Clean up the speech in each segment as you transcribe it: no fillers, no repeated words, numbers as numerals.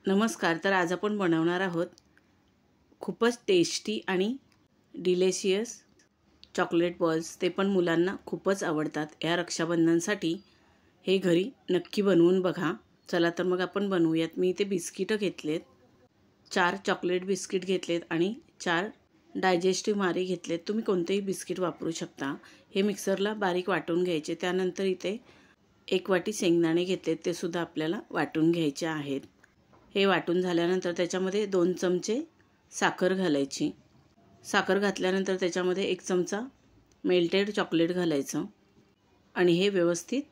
नमस्कार। तर आज आपण बनवणार आहोत खूपच टेस्टी आणि डिलिशियस चॉकलेट बॉल्स। ते पण मुलांना खूपच आवडतात। या रक्षाबंधनसाठी हे घरी नक्की बनवून बघा। चला तर मग आपण बनवूयात। मी इथे बिस्किट घेतलेत, 4 चॉकलेट बिस्किट घेतलेत आणि 4 डायजेस्टिव्ह मारी घेतलेत। तुम्ही कोणतेही बिस्किट वापरू शकता। हे मिक्सरला बारीक वाटून घ्यायचे। त्यानंतर इथे 1 वाटी शेंगदाणे घेतलेत, ते सुद्धा आपल्याला वाटून घ्यायचे आहेत। हे वाटून झाल्यानंतर त्याच्यामध्ये 2 चमचे साखर घालायची। साखर घातल्यानंतर त्याच्यामध्ये 1 चमचा मेल्टेड चॉकलेट घालायचं आणि हे व्यवस्थित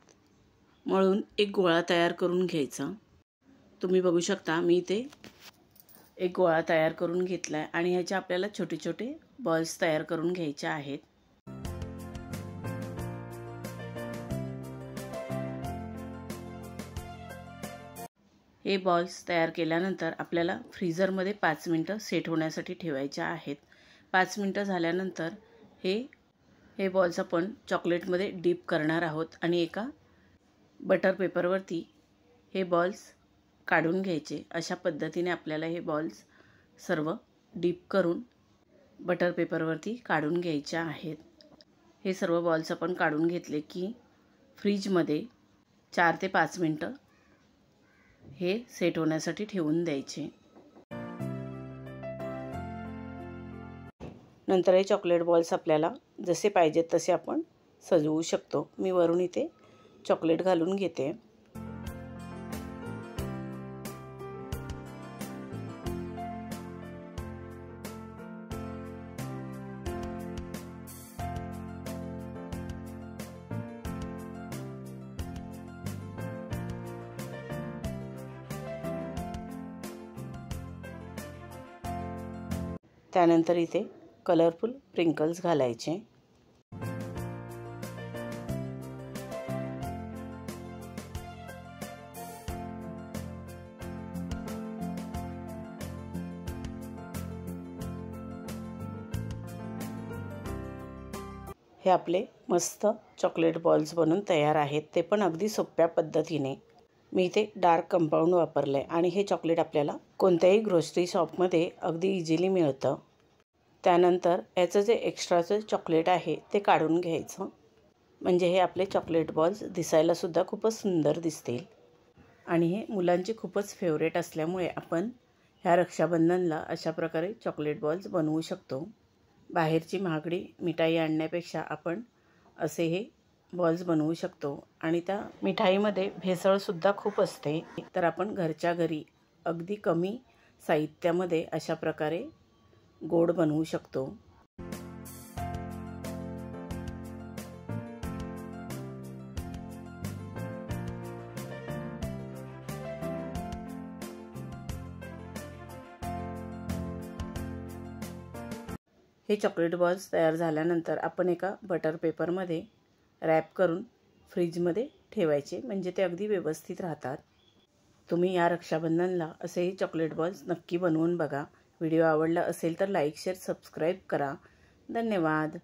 मळून एक गोळा तयार करून घ्यायचा। तुम्ही बघू शकता मी इथे एक गोळा तयार करून घेतलाय आणि ह्याचे आपल्याला छोटे छोटे बॉल्स तयार करून घ्यायचे आहेत। हे बॉल्स तयार केल्यानंतर आपल्याला फ्रीजरमध्ये 5 मिनिटं सेट होण्यासाठी ठेवायचे आहेत। 5 मिनिटं झाल्यानंतर हे बॉल्स आपण चॉकलेटमध्ये डीप करणार आहोत आणि एका बटर पेपरवरती हे बॉल्स काढून घ्यायचे। अशा पद्धतीने आपल्याला हे बॉल्स सर्व डीप करून बटर पेपरवरती काढून घ्यायचे आहेत। हे सर्व बॉल्स आपण काढून घेतले की फ्रीजमध्ये 4 ते 5 मिनिटं हे सेट होण्यासाठी ठेवून द्यायचे। नंतर हे चॉकलेट बॉल्स आपल्याला जसे पाहिजेत तसे आपण सजवू शकतो। मी वरून इथे चॉकलेट घालून घेते। त्यानंतर इथे कलरफुल स्प्रिंकल्स घालायचे। हे आपले मस्त चॉकलेट बॉल्स बनून तयार आहेत। ते पण अगदी सोप्या पद्धतीने। मी इथे डार्क कंपाऊंड वापरले आणि हे चॉकलेट आपल्याला कोणत्याही ग्रोसरी शॉपमध्ये अगदी इझिली मिळतं। त्यानंतर याचं जे एक्स्ट्राचं चॉकलेट आहे ते काढून घ्यायचं, म्हणजे हे आपले चॉकलेट बॉल्स दिसायला सुद्धा खूपच सुंदर दिसतील। आणि हे मुलांचे खूपच फेवरेट असल्यामुळे आपण ह्या रक्षाबंधनला अशा प्रकारे चॉकलेट बॉल्स बनवू शकतो। बाहेरची महागडी मिठाई आणण्यापेक्षा आपण असे हे बॉल्स बनवू शकतो। आणि त्या मिठाईमध्ये भेसळसुद्धा खूप असते। तर आपण घरच्या घरी अगदी कमी साहित्यामध्ये अशा प्रकारे गोड बनवू शकतो। हे चॉकलेट बॉल्स तयार झाल्यानंतर आपण एका बटर पेपरमध्ये रॅप करून फ्रीजमध्ये ठेवायचे, म्हणजे ते अगदी व्यवस्थित राहतात। तुम्ही या रक्षाबंधनला असेही चॉकलेट बॉल्स नक्की बनवून बघा। व्हिडिओ आवडला असेल तर लाईक, शेअर, सबस्क्राईब करा। धन्यवाद।